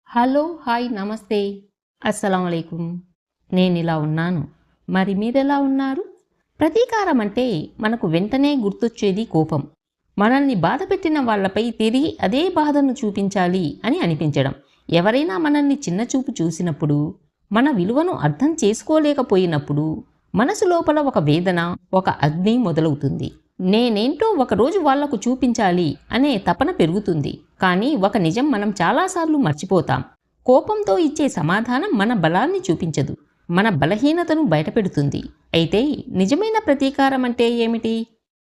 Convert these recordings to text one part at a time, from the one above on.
Hello, hi, నమస్తే, అస్సలం అయికుం. నేనిలా ఉన్నాను. మరి మీరెలా ఉన్నారు? ప్రతీకారం అంటే మనకు వెంటనే గుర్తొచ్చేది కోపం. మనల్ని బాధపెట్టిన వాళ్ళపై తిరిగి అదే బాధను చూపించాలి అని అనిపించడం. ఎవరైనా మనల్ని చిన్నచూపు చూసినప్పుడు, మన విలువను అర్థం చేసుకోలేకపోయినప్పుడు, మనసు లోపల ఒక వేదన, ఒక అగ్ని మొదలవుతుంది. నేనేంటో ఒకరోజు వాళ్లకు చూపించాలి అనే తపన పెరుగుతుంది. కానీ ఒక నిజం మనం చాలాసార్లు మర్చిపోతాం. కోపంతో ఇచ్చే సమాధానం మన బలాన్ని చూపించదు, మన బలహీనతను బయటపెడుతుంది. అయితే నిజమైన ప్రతీకారం అంటే ఏమిటి?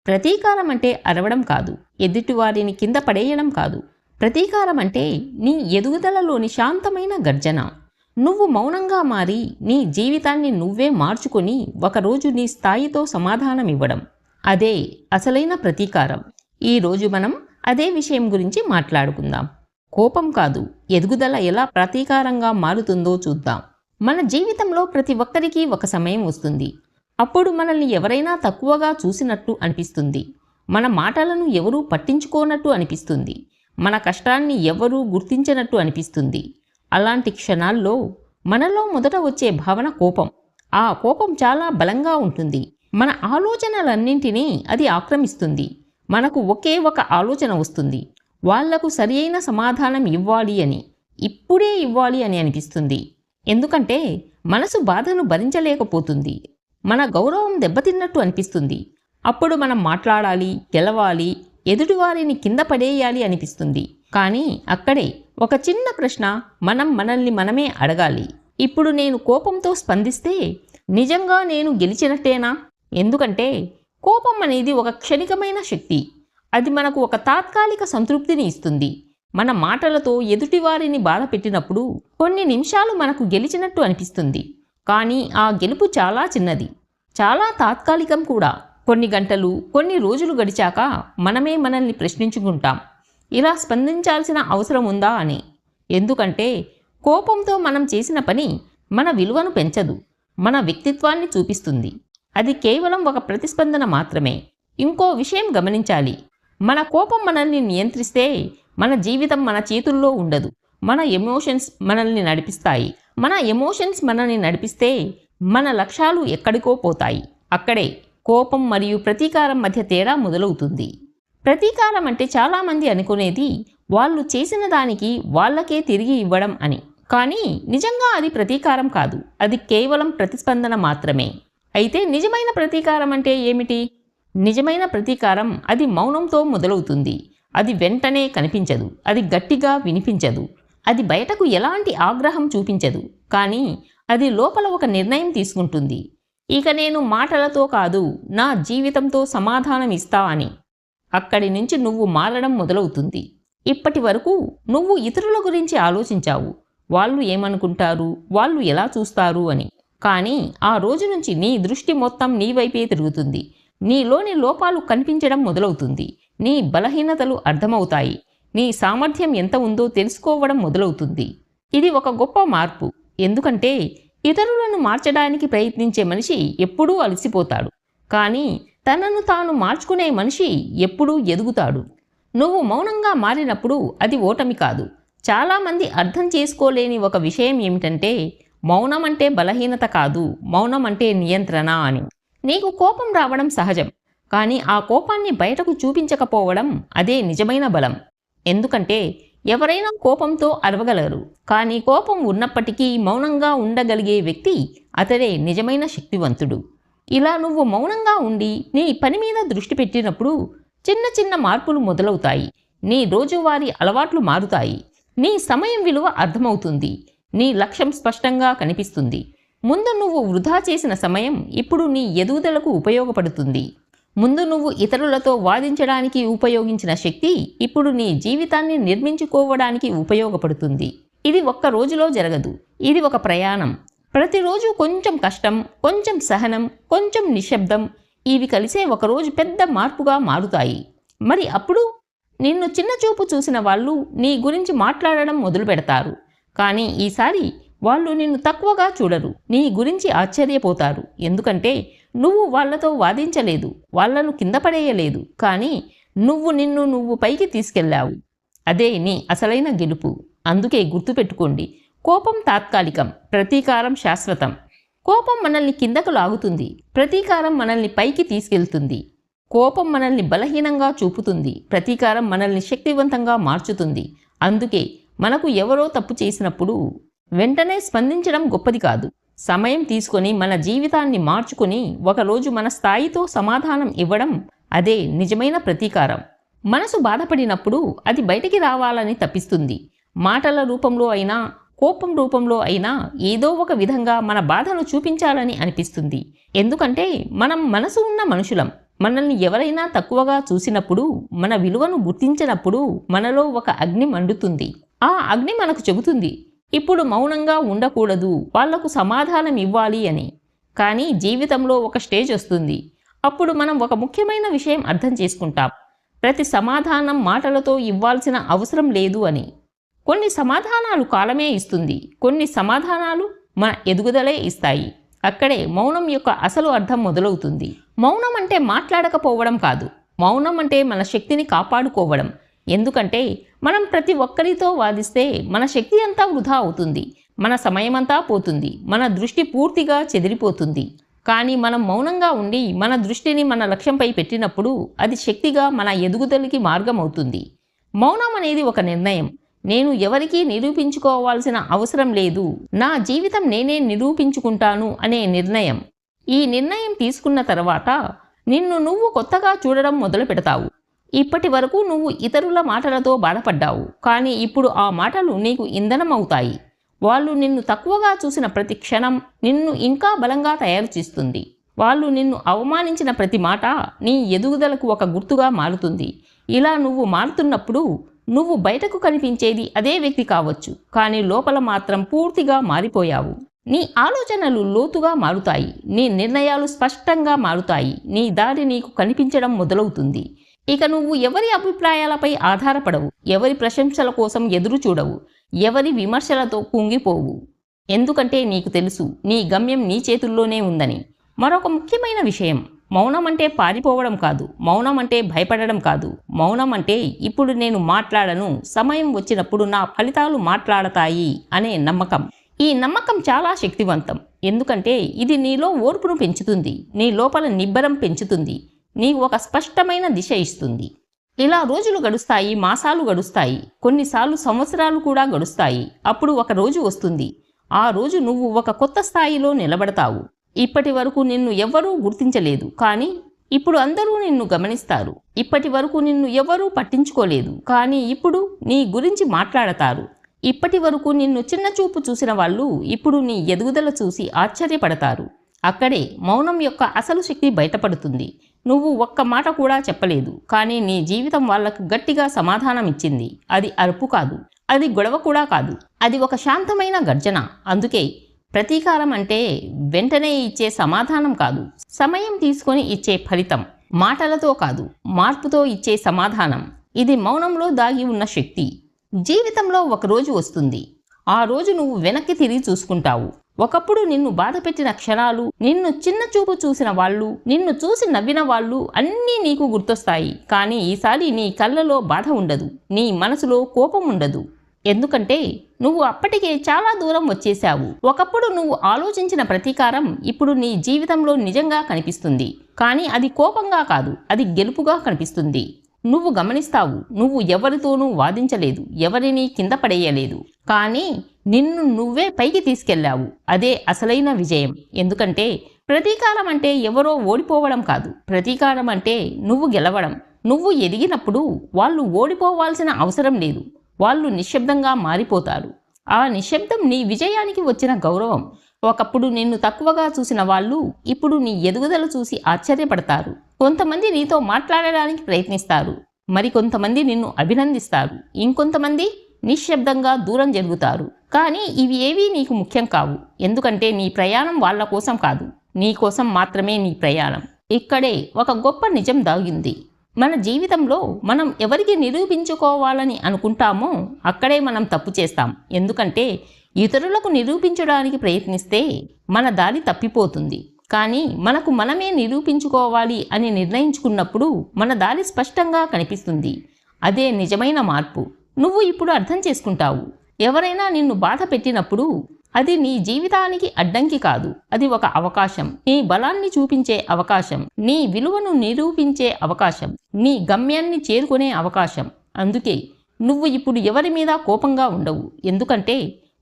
ప్రతీకారం అంటే అరవడం కాదు, ఎదుటివారిని కింద పడేయడం కాదు. ప్రతీకారం అంటే నీ ఎదుగుదలలోని శాంతమైన గర్జన. నువ్వు మౌనంగా మారి నీ జీవితాన్ని నువ్వే మార్చుకొని ఒకరోజు నీ స్థాయితో సమాధానమివ్వడం. అదే అసలైన ప్రతీకారం. ఈరోజు మనం అదే విషయం గురించి మాట్లాడుకుందాం. కోపం కాదు, ఎదుగుదల ఎలా ప్రతీకారంగా మారుతుందో చూద్దాం. మన జీవితంలో ప్రతి ఒక్కరికి ఒక సమయం వస్తుంది. అప్పుడు మనల్ని ఎవరైనా తక్కువగా చూసినట్టు అనిపిస్తుంది. మన మాటలను ఎవరూ పట్టించుకోనట్టు అనిపిస్తుంది. మన కష్టాన్ని ఎవరూ గుర్తించనట్టు అనిపిస్తుంది. అలాంటి క్షణాల్లో మనలో మొదట వచ్చే భావన కోపం. ఆ కోపం చాలా బలంగా ఉంటుంది. మన ఆలోచనలన్నింటినీ అది ఆక్రమిస్తుంది. మనకు ఒకే ఒక ఆలోచన వస్తుంది, వాళ్లకు సరియైన సమాధానం ఇవ్వాలి అని, ఇప్పుడే ఇవ్వాలి అని అనిపిస్తుంది. ఎందుకంటే మనసు బాధను భరించలేకపోతుంది. మన గౌరవం దెబ్బతిన్నట్టు అనిపిస్తుంది. అప్పుడు మనం మాట్లాడాలి, గెలవాలి, ఎదుటివారిని కింద పడేయాలి అనిపిస్తుంది. కానీ అక్కడే ఒక చిన్న ప్రశ్న మనల్ని మనమే అడగాలి. ఇప్పుడు నేను కోపంతో స్పందిస్తే నిజంగా నేను గెలిచినట్టేనా? ఎందుకంటే కోపం అనేది ఒక క్షణికమైన శక్తి. అది మనకు ఒక తాత్కాలిక సంతృప్తిని ఇస్తుంది. మన మాటలతో ఎదుటివారిని బాధ పెట్టినప్పుడు కొన్ని నిమిషాలు మనకు గెలిచినట్టు అనిపిస్తుంది. కానీ ఆ గెలుపు చాలా చిన్నది, చాలా తాత్కాలికం కూడా. కొన్ని గంటలు, కొన్ని రోజులు గడిచాక మనమే మనల్ని ప్రశ్నించుకుంటాం, ఇలా స్పందించాల్సిన అవసరం ఉందా అని. ఎందుకంటే కోపంతో మనం చేసిన పని మన విలువను పెంచదు, మన వ్యక్తిత్వాన్ని చూపిస్తుంది. అది కేవలం ఒక ప్రతిస్పందన మాత్రమే. ఇంకో విషయం గమనించాలి. మన కోపం మనల్ని నియంత్రిస్తే మన జీవితం మన చేతుల్లో ఉండదు. మన ఎమోషన్స్ మనల్ని నడిపిస్తాయి. మన ఎమోషన్స్ మనల్ని నడిపిస్తే మన లక్ష్యాలు ఎక్కడికో పోతాయి. అక్కడే కోపం మరియు ప్రతీకారం మధ్య తేడా మొదలవుతుంది. ప్రతీకారం అంటే చాలామంది అనుకునేది వాళ్ళు చేసిన దానికి వాళ్ళకే తిరిగి ఇవ్వడం అని. కానీ నిజంగా అది ప్రతీకారం కాదు, అది కేవలం ప్రతిస్పందన మాత్రమే. అయితే నిజమైన ప్రతీకారం అంటే ఏమిటి? నిజమైన ప్రతీకారం అది మౌనంతో మొదలవుతుంది. అది వెంటనే కనిపించదు, అది గట్టిగా వినిపించదు, అది బయటకు ఎలాంటి ఆగ్రహం చూపించదు. కానీ అది లోపల ఒక నిర్ణయం తీసుకుంటుంది. ఇక నేను మాటలతో కాదు, నా జీవితంతో సమాధానం ఇస్తా అని. అక్కడి నుంచి నువ్వు మారడం మొదలవుతుంది. ఇప్పటి వరకు నువ్వు ఇతరుల గురించి ఆలోచించావు, వాళ్ళు ఏమనుకుంటారు, వాళ్ళు ఎలా చూస్తారు అని. కానీ ఆ రోజు నుంచి నీ దృష్టి మొత్తం నీ వైపే తిరుగుతుంది. నీలోని లోపాలు కనిపించడం మొదలవుతుంది. నీ బలహీనతలు అర్థమవుతాయి. నీ సామర్థ్యం ఎంత ఉందో తెలుసుకోవడం మొదలవుతుంది. ఇది ఒక గొప్ప మార్పు. ఎందుకంటే ఇతరులను మార్చడానికి ప్రయత్నించే మనిషి ఎప్పుడూ అలసిపోతాడు. కానీ తనను తాను మార్చుకునే మనిషి ఎప్పుడూ ఎదుగుతాడు. నువ్వు మౌనంగా మారినప్పుడు అది ఓటమి కాదు. చాలామంది అర్థం చేసుకోలేని ఒక విషయం ఏమిటంటే మౌనం అంటే బలహీనత కాదు, మౌనం అంటే నియంత్రణ అని. నీకు కోపం రావడం సహజం, కానీ ఆ కోపాన్ని బయటకు చూపించకపోవడం అదే నిజమైన బలం. ఎందుకంటే ఎవరైనా కోపంతో అరవగలరు, కానీ కోపం ఉన్నప్పటికీ మౌనంగా ఉండగలిగే వ్యక్తి అతడే నిజమైన శక్తివంతుడు. ఇలా నువ్వు మౌనంగా ఉండి నీ పని మీద దృష్టి పెట్టినప్పుడు చిన్న చిన్న మార్పులు మొదలవుతాయి. నీ రోజువారీ అలవాట్లు మారుతాయి. నీ సమయం విలువ అర్థమవుతుంది. నీ లక్ష్యం స్పష్టంగా కనిపిస్తుంది. ముందు నువ్వు వృధా చేసిన సమయం ఇప్పుడు నీ ఎదుగుదలకు ఉపయోగపడుతుంది. ముందు నువ్వు ఇతరులతో వాదించడానికి ఉపయోగించిన శక్తి ఇప్పుడు నీ జీవితాన్ని నిర్మించుకోవడానికి ఉపయోగపడుతుంది. ఇది ఒక్క రోజులో జరగదు, ఇది ఒక ప్రయాణం. ప్రతిరోజు కొంచెం కష్టం, కొంచెం సహనం, కొంచెం నిశ్శబ్దం, ఇవి కలిసే ఒకరోజు పెద్ద మార్పుగా మారుతాయి. మరి అప్పుడు నిన్ను చిన్నచూపు చూసిన వాళ్ళు నీ గురించి మాట్లాడడం మొదలు పెడతారు. కానీ ఈసారి వాళ్ళు నిన్ను తక్కువగా చూడరు, నీ గురించి ఆశ్చర్యపోతారు. ఎందుకంటే నువ్వు వాళ్లతో వాదించలేదు, వాళ్లను కింద పడేయలేదు, కానీ నువ్వు నిన్ను పైకి తీసుకెళ్లావు. అదే నీ అసలైన గెలుపు. అందుకే గుర్తుపెట్టుకోండి, కోపం తాత్కాలికం, ప్రతీకారం శాశ్వతం. కోపం మనల్ని కిందకు లాగుతుంది, ప్రతీకారం మనల్ని పైకి తీసుకెళ్తుంది. కోపం మనల్ని బలహీనంగా చూపుతుంది, ప్రతీకారం మనల్ని శక్తివంతంగా మార్చుతుంది. అందుకే మనకు ఎవరో తప్పు చేసినప్పుడు వెంటనే స్పందించడం గొప్పది కాదు. సమయం తీసుకొని మన జీవితాన్ని మార్చుకొని ఒకరోజు మన స్థాయితో సమాధానం ఇవ్వడం, అదే నిజమైన ప్రతీకారం. మనసు బాధపడినప్పుడు అది బయటికి రావాలని తప్పిస్తుంది. మాటల రూపంలో అయినా, కోపం రూపంలో అయినా ఏదో ఒక విధంగా మన బాధను చూపించాలని అనిపిస్తుంది. ఎందుకంటే మనం మనసు ఉన్న మనుషులం. మనల్ని ఎవరైనా తక్కువగా చూసినప్పుడు, మన విలువను గుర్తించినప్పుడు మనలో ఒక అగ్ని మండుతుంది. ఆ అగ్ని మనకు చెబుతుంది, ఇప్పుడు మౌనంగా ఉండకూడదు, వాళ్లకు సమాధానం ఇవ్వాలి అని. కానీ జీవితంలో ఒక స్టేజ్ వస్తుంది. అప్పుడు మనం ఒక ముఖ్యమైన విషయం అర్థం చేసుకుంటాం. ప్రతి సమాధానం మాటలతో ఇవ్వాల్సిన అవసరం లేదు అని. కొన్ని సమాధానాలు కాలమే ఇస్తుంది, కొన్ని సమాధానాలు మన ఎదుగుదలే ఇస్తాయి. అక్కడే మౌనం యొక్క అసలు అర్థం మొదలవుతుంది. మౌనం అంటే మాట్లాడకపోవడం కాదు. మౌనం అంటే మన శక్తిని కాపాడుకోవడం. ఎందుకంటే మనం ప్రతి ఒక్కరితో వాదిస్తే మన శక్తి అంతా వృధా అవుతుంది, మన సమయమంతా పోతుంది, మన దృష్టి పూర్తిగా చెదిరిపోతుంది. కానీ మనం మౌనంగా ఉండి మన దృష్టిని మన లక్ష్యంపై పెట్టినప్పుడు అది శక్తిగా మన ఎదుగుదలకి మార్గం అవుతుంది. మౌనం అనేది ఒక నిర్ణయం. నేను ఎవరికీ నిరూపించుకోవాల్సిన అవసరం లేదు, నా జీవితం నేనే నిరూపించుకుంటాను అనే నిర్ణయం. ఈ నిర్ణయం తీసుకున్న తర్వాత నిన్ను నువ్వు కొత్తగా చూడడం మొదలు పెడతావు. ఇప్పటి వరకు నువ్వు ఇతరుల మాటలతో బాధపడ్డావు, కానీ ఇప్పుడు ఆ మాటలు నీకు ఇంధనం అవుతాయి. వాళ్ళు నిన్ను తక్కువగా చూసిన ప్రతి క్షణం నిన్ను ఇంకా బలంగా తయారు చేస్తుంది. వాళ్ళు నిన్ను అవమానించిన ప్రతి మాట నీ ఎదుగుదలకు ఒక గుర్తుగా మారుతుంది. ఇలా నువ్వు మారుతున్నప్పుడు నువ్వు బయటకు కనిపించేది అదే వ్యక్తి కావచ్చు, కానీ లోపల మాత్రం పూర్తిగా మారిపోయావు. నీ ఆలోచనలు లోతుగా మారుతాయి, నీ నిర్ణయాలు స్పష్టంగా మారుతాయి, నీ దారి నీకు కనిపించడం మొదలవుతుంది. ఇక నువ్వు ఎవరి అభిప్రాయాలపై ఆధారపడవు, ఎవరి ప్రశంసల కోసం ఎదురు చూడవు, ఎవరి విమర్శలతో కుంగిపోవు. ఎందుకంటే నీకు తెలుసు, నీ గమ్యం నీ చేతుల్లోనే ఉందని. మరొక ముఖ్యమైన విషయం, మౌనం అంటే పారిపోవడం కాదు, మౌనం అంటే భయపడడం కాదు. మౌనం అంటే ఇప్పుడు నేను మాట్లాడను, సమయం వచ్చినప్పుడు నా ఫలితాలు మాట్లాడతాయి అనే నమ్మకం. ఈ నమ్మకం చాలా శక్తివంతం. ఎందుకంటే ఇది నీలో ఓర్పును పెంచుతుంది, నీ లోపల నిబ్బరం పెంచుతుంది, నీకు ఒక స్పష్టమైన దిశ ఇస్తుంది. ఇలా రోజులు గడుస్తాయి, మాసాలు గడుస్తాయి, కొన్నిసార్లు సంవత్సరాలు కూడా గడుస్తాయి. అప్పుడు ఒక రోజు వస్తుంది. ఆ రోజు నువ్వు ఒక కొత్త స్థాయిలో నిలబడతావు. ఇప్పటి వరకు నిన్ను ఎవ్వరూ గుర్తించలేదు, కానీ ఇప్పుడు అందరూ నిన్ను గమనిస్తారు. ఇప్పటి వరకు నిన్ను ఎవరూ పట్టించుకోలేదు, కానీ ఇప్పుడు నీ గురించి మాట్లాడతారు. ఇప్పటి వరకు నిన్ను చిన్నచూపు చూసిన వాళ్ళు ఇప్పుడు నీ ఎదుగుదల చూసి ఆశ్చర్యపడతారు. అక్కడే మౌనం యొక్క అసలు శక్తి బయటపడుతుంది. నువ్వు ఒక్క మాట కూడా చెప్పలేదు, కానీ నీ జీవితం వాళ్ళకు గట్టిగా సమాధానం ఇచ్చింది. అది అరుపు కాదు, అది గొడవ కూడా కాదు, అది ఒక శాంతమైన గర్జన. అందుకే ప్రతీకారం అంటే వెంటనే ఇచ్చే సమాధానం కాదు, సమయం తీసుకొని ఇచ్చే ఫలితం. మాటలతో కాదు, మార్పుతో ఇచ్చే సమాధానం. ఇది మౌనంలో దాగి ఉన్న శక్తి. జీవితంలో ఒక రోజు వస్తుంది. ఆ రోజు నువ్వు వెనక్కి తిరిగి చూసుకుంటావు. ఒకప్పుడు నిన్ను బాధపెట్టిన క్షణాలు, నిన్ను చిన్న చూపు చూసిన వాళ్ళు, నిన్ను చూసి నవ్విన వాళ్ళు అన్నీ నీకు గుర్తొస్తాయి. కానీ ఈసారి నీ కళ్ళలో బాధ ఉండదు, నీ మనసులో కోపం ఉండదు. ఎందుకంటే నువ్వు అప్పటికే చాలా దూరం వచ్చేశావు. ఒకప్పుడు నువ్వు ఆలోచించిన ప్రతీకారం ఇప్పుడు నీ జీవితంలో నిజంగా కనిపిస్తుంది. కానీ అది కోపంగా కాదు, అది గెలుపుగా కనిపిస్తుంది. నువ్వు గమనిస్తావు, నువ్వు ఎవరితోనూ వాదించలేదు, ఎవరినీ కింద పడేయలేదు, కానీ నిన్ను నువ్వే పైకి తీసుకెళ్లావు. అదే అసలైన విజయం. ఎందుకంటే ప్రతీకారం అంటే ఎవరో ఓడిపోవడం కాదు, ప్రతీకారం అంటే నువ్వు గెలవడం. నువ్వు ఎదిగినప్పుడు వాళ్ళు ఓడిపోవాల్సిన అవసరం లేదు, వాళ్ళు నిశ్శబ్దంగా మారిపోతారు. ఆ నిశ్శబ్దం నీ విజయానికి వచ్చిన గౌరవం. ఒకప్పుడు నిన్ను తక్కువగా చూసిన వాళ్ళు ఇప్పుడు నీ ఎదుగుదల చూసి ఆశ్చర్యపడతారు. కొంతమంది నీతో మాట్లాడడానికి ప్రయత్నిస్తారు, మరికొంతమంది నిన్ను అభినందిస్తారు, ఇంకొంతమంది నిశ్శబ్దంగా దూరం జరుగుతారు. కానీ ఇవి ఏవీ నీకు ముఖ్యం కావు. ఎందుకంటే నీ ప్రయాణం వాళ్ళ కోసం కాదు, నీ కోసం మాత్రమే నీ ప్రయాణం. ఇక్కడే ఒక గొప్ప నిజం దాగింది. మన జీవితంలో మనం ఎవరికి నిరూపించుకోవాలని అనుకుంటామో అక్కడే మనం తప్పు చేస్తాం. ఎందుకంటే ఇతరులకు నిరూపించడానికి ప్రయత్నిస్తే మన దారి తప్పిపోతుంది. కానీ మనకు మనమే నిరూపించుకోవాలి అని నిర్ణయించుకున్నప్పుడు మన దారి స్పష్టంగా కనిపిస్తుంది. అదే నిజమైన మార్పు. నువ్వు ఇప్పుడు అర్థం చేసుకుంటావు, ఎవరైనా నిన్ను బాధ పెట్టినప్పుడు అది నీ జీవితానికి అడ్డంకి కాదు, అది ఒక అవకాశం. నీ బలాన్ని చూపించే అవకాశం, నీ విలువను నిరూపించే అవకాశం, నీ గమ్యాన్ని చేరుకునే అవకాశం. అందుకే నువ్వు ఇప్పుడు ఎవరి మీద కోపంగా ఉండవు, ఎందుకంటే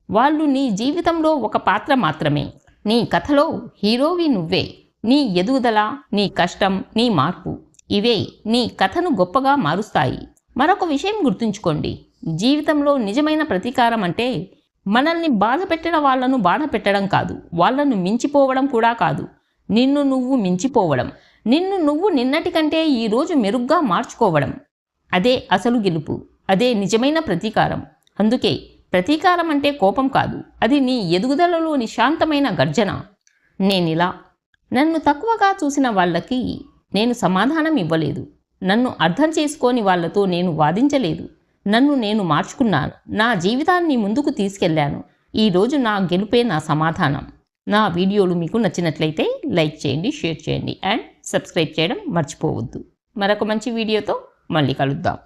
వాళ్ళు నీ జీవితంలో ఒక పాత్ర మాత్రమే. నీ కథలో హీరోవి నువ్వే. నీ ఎదుగుదల, నీ కష్టం, నీ మార్పు, ఇవే నీ కథను గొప్పగా మారుస్తాయి. మరొక విషయం గుర్తుంచుకోండి, జీవితంలో నిజమైన ప్రతీకారం అంటే మనల్ని బాధ పెట్టిన వాళ్లను బాధ పెట్టడం కాదు, వాళ్లను మించిపోవడం కూడా కాదు, నిన్ను నువ్వు మించిపోవడం, నిన్ను నువ్వు నిన్నటి కంటే ఈరోజు మెరుగ్గా మార్చుకోవడం. అదే అసలు గెలుపు, అదే నిజమైన ప్రతీకారం. అందుకే ప్రతీకారం అంటే కోపం కాదు, అది నీ ఎదుగుదలలోని శాంతమైన గర్జన. నేనిలా నన్ను తక్కువగా చూసిన వాళ్ళకి నేను సమాధానం ఇవ్వలేదు, నన్ను అర్థం చేసుకోని వాళ్లతో నేను వాదించలేదు. నన్ను నేను మార్చుకున్నాను, నా జీవితాన్ని ముందుకు తీసుకెళ్లాను. ఈరోజు నా గెలుపే నా సమాధానం. నా వీడియోలు మీకు నచ్చినట్లయితే లైక్ చేయండి, షేర్ చేయండి అండ్ సబ్స్క్రైబ్ చేయడం మర్చిపోవద్దు. మరొక మంచి వీడియోతో మళ్ళీ కలుద్దాం.